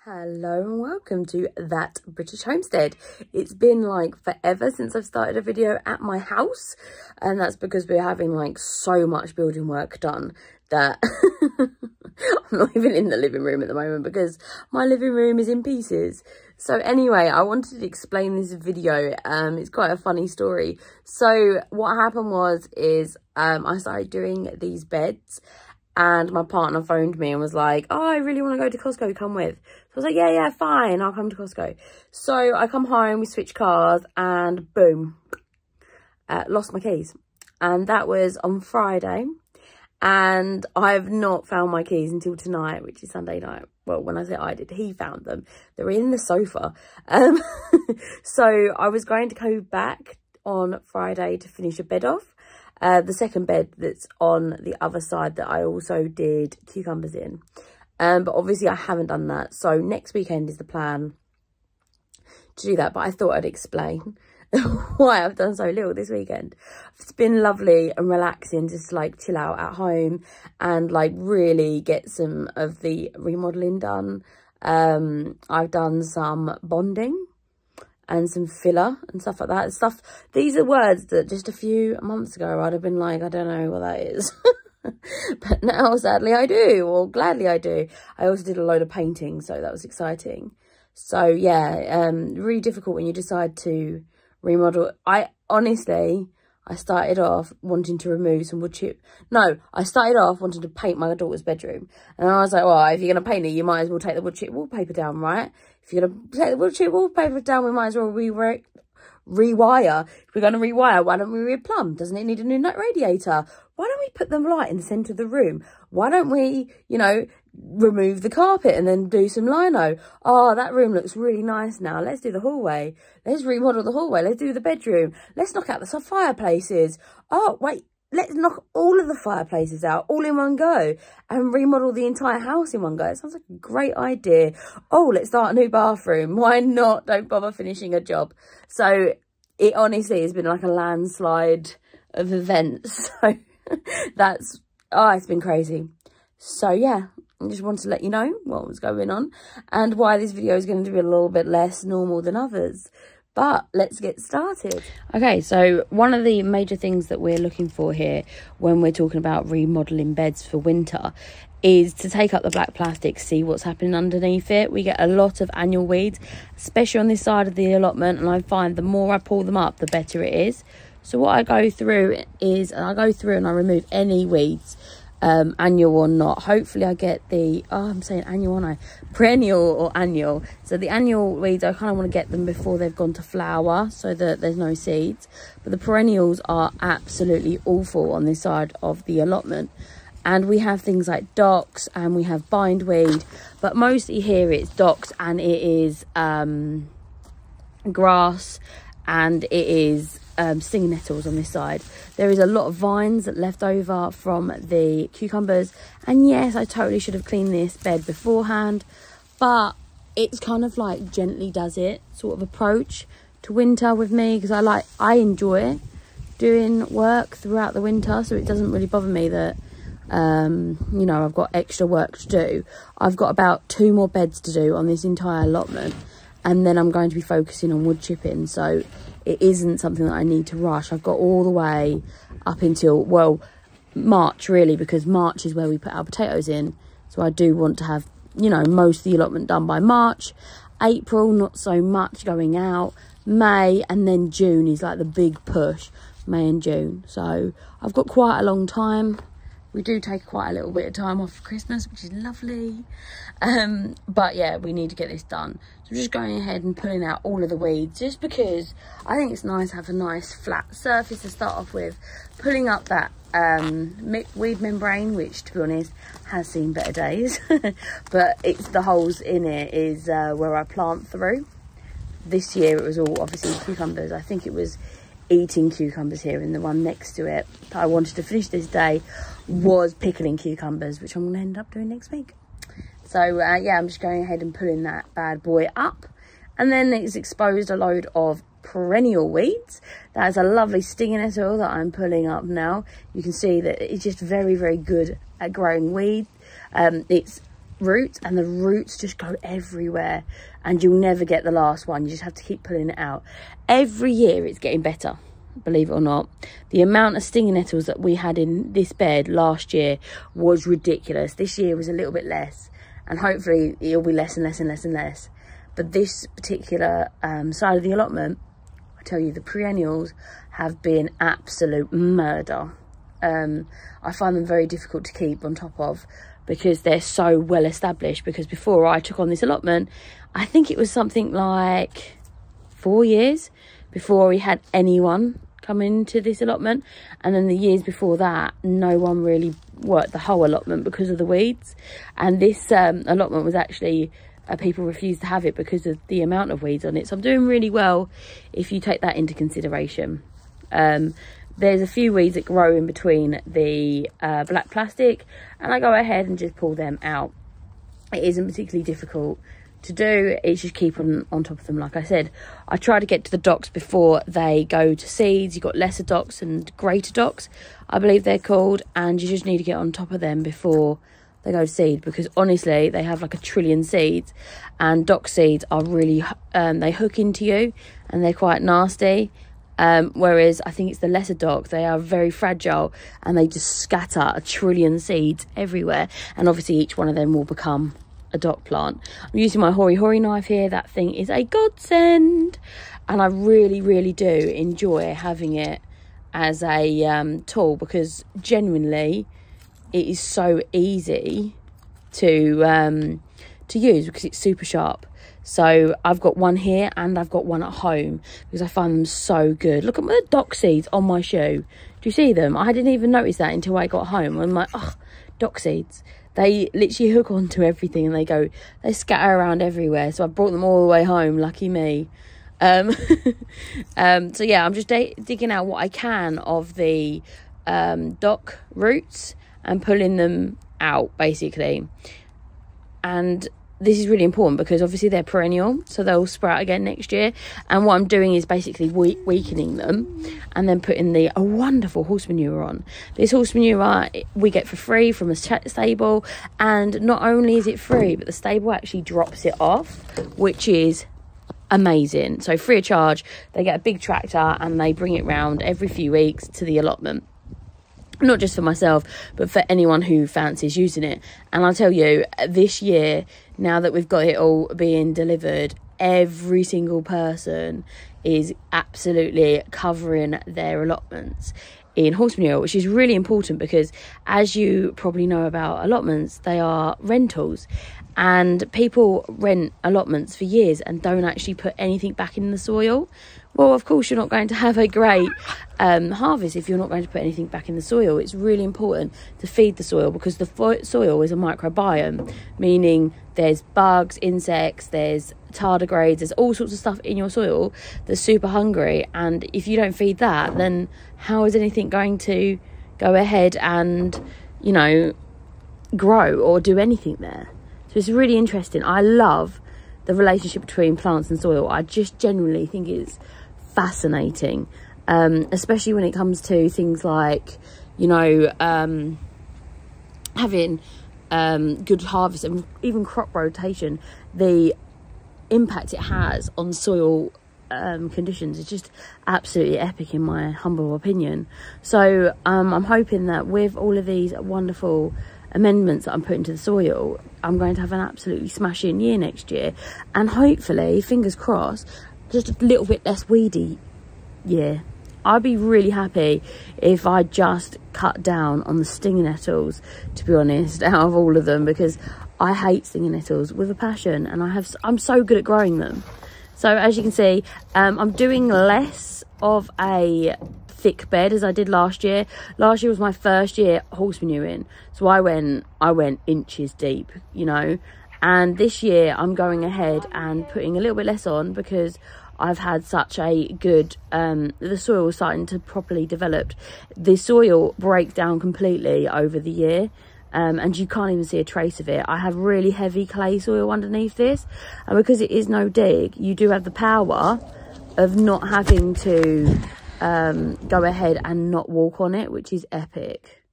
Hello and welcome to That British Homestead. It's been like forever since I've started a video at my house, and that's because we're having like so much building work done that I'm not even in the living room at the moment because my living room is in pieces. So anyway, I wanted to explain this video. It's quite a funny story. So what happened is I started doing these beds, and my partner phoned me and was like, oh, I really want to go to Costco, come with. So I was like, yeah, fine, I'll come to Costco. So I come home, we switch cars, and boom, lost my keys. And that was on Friday. And I've not found my keys until tonight, which is Sunday night. Well, when I say I did, he found them. They were in the sofa. So I was going to go back on Friday to finish a bed off. The second bed that's on the other side that I also did cucumbers in. But obviously I haven't done that. So next weekend is the plan to do that. But I thought I'd explain why I've done so little this weekend. It's been lovely and relaxing, just like chill out at home and like really get some of the remodeling done. I've done some bonding and some filler and stuff like that. These are words that just a few months ago I'd have been like, I don't know what that is. But now sadly I do, or gladly I do. I also did a load of painting, so that was exciting. So yeah, really difficult when you decide to remodel. I started off wanting to remove some wood chip. No, I started off wanting to paint my daughter's bedroom. And I was like, well, if you're going to paint it, you might as well take the wood chip wallpaper down, right? If you're going to take the wood chip wallpaper down, we might as well rewire. If we're going to rewire, why don't we replumb? Doesn't it need a new nut radiator? Why don't we put the light in the centre of the room? Why don't we, remove the carpet and then do some lino? Oh, that room looks really nice now. Let's do the hallway. Let's remodel the hallway. Let's do the bedroom. Let's knock out the fireplaces. Oh, wait. Let's knock all of the fireplaces out all in one go and remodel the entire house in one go. It sounds like a great idea. Oh, let's start a new bathroom. Why not? Don't bother finishing a job. So it honestly has been like a landslide of events. So it's been crazy. So yeah, I just wanted to let you know what was going on and why this video is going to be a little bit less normal than others. But let's get started. Okay, so one of the major things that we're looking for here when we're talking about remodeling beds for winter is to take up the black plastic, see what's happening underneath it. We get a lot of annual weeds, especially on this side of the allotment, and I find the more I pull them up, the better it is. So what I go through is, and I remove any weeds, annual or not. Hopefully I get the, I'm saying annual, aren't I? Perennial or annual. So the annual weeds, I kind of want to get them before they've gone to flower so that there's no seeds. But the perennials are absolutely awful on this side of the allotment. And we have things like docks and we have bindweed. But mostly here it's docks and it is grass and it is stinging nettles on this side. There is a lot of vines left over from the cucumbers, and yes, I totally should have cleaned this bed beforehand, but it's kind of like gently does it sort of approach to winter with me, because I enjoy doing work throughout the winter, so it doesn't really bother me that I've got extra work to do. I've got about 2 more beds to do on this entire allotment, and then I'm going to be focusing on wood chipping, so it isn't something that I need to rush. I've got all the way up until, well, March really, because March is where we put our potatoes in. So I do want to have, most of the allotment done by March. April, not so much going out. May, and then June is like the big push, May and June. So I've got quite a long time. We do take quite a little bit of time off for Christmas, which is lovely. But yeah, we need to get this done. So I'm just going ahead and pulling out all of the weeds, just because I think it's nice to have a nice flat surface to start off with. Pulling up that weed membrane, which to be honest has seen better days. But it's the holes in it is where I plant through. This year it was all obviously cucumbers. I think it was eating cucumbers here, and the one next to it that I wanted to finish this day was pickling cucumbers, which I'm going to end up doing next week. So yeah, I'm just going ahead and pulling that bad boy up, and then it's exposed a load of perennial weeds. That's a lovely stinging nettle that I'm pulling up now. You can see that it's just very, very good at growing weed. It's roots, and the roots just go everywhere, and you'll never get the last one. You just have to keep pulling it out. Every year it's getting better, believe it or not. The amount of stinging nettles that we had in this bed last year was ridiculous. This year was a little bit less, and hopefully it'll be less and less and less and less. But this particular side of the allotment, I tell you, the perennials have been absolute murder. I find them very difficult to keep on top of because they're so well established. Because before I took on this allotment, I think it was something like 4 years before we had anyone come into this allotment, and then the years before that no one really worked the whole allotment because of the weeds. And this allotment was actually people refused to have it because of the amount of weeds on it. So I'm doing really well if you take that into consideration. There's a few weeds that grow in between the black plastic, and I go ahead and just pull them out. It isn't particularly difficult to do. It's just keep on top of them. Like I said, I try to get to the docks before they go to seeds. You've got lesser docks and greater docks, I believe they're called, and you just need to get on top of them before they go to seed, because honestly they have like 1 trillion seeds, and dock seeds are really they hook into you and they're quite nasty. Whereas I think it's the lesser dock, they are very fragile and they just scatter 1 trillion seeds everywhere, and obviously each one of them will become a dock plant. I'm using my hori knife here. That thing is a godsend, and I really do enjoy having it as a tool, because genuinely it is so easy to use because it's super sharp. So I've got one here and I've got one at home because I find them so good. Look at the dock seeds on my shoe. Do you see them? I didn't even notice that until I got home. I'm like, oh, dock seeds. They literally hook onto everything and they scatter around everywhere. So I brought them all the way home. Lucky me. So yeah, I'm just digging out what I can of the dock roots and pulling them out basically. And this is really important because obviously they're perennial, so they'll sprout again next year. And what I'm doing is basically weakening them and then putting a wonderful horse manure on. This horse manure we get for free from a stable, and not only is it free, but the stable actually drops it off, which is amazing. So free of charge, they get a big tractor and they bring it round every few weeks to the allotment. Not just for myself, but for anyone who fancies using it. And I'll tell you, this year, now that we've got it all being delivered, every single person is absolutely covering their allotments in horse manure, which is really important because, as you probably know about allotments, they are rentals. And people rent allotments for years and don't actually put anything back in the soil. Well, of course, you're not going to have a great harvest if you're not going to put anything back in the soil. It's really important to feed the soil because the soil is a microbiome, meaning there's bugs, insects, there's tardigrades, there's all sorts of stuff in your soil that's super hungry. And if you don't feed that, then how is anything going to go ahead and, you know, grow or do anything there? So it's really interesting. I love the relationship between plants and soil. I just genuinely think it's fascinating, especially when it comes to things like, you know, having good harvest and even crop rotation. The impact it has on soil conditions is just absolutely epic in my humble opinion. So I'm hoping that with all of these wonderful amendments that I'm putting to the soil, I'm going to have an absolutely smashing year next year, and hopefully, fingers crossed, just a little bit less weedy year. I'd be really happy if I just cut down on the stinging nettles, to be honest, out of all of them, because I hate stinging nettles with a passion, and I'm so good at growing them. So as you can see, I'm doing less of a thick bed as I did last year. Last year was my first year horse manuring, so I went inches deep, you know. And this year I'm going ahead and putting a little bit less on because I've had such a good the soil is starting to properly develop. The soil breaks down completely over the year, and you can't even see a trace of it. I have really heavy clay soil underneath this, and because it is no dig, you do have the power of not having to go ahead and not walk on it, which is epic.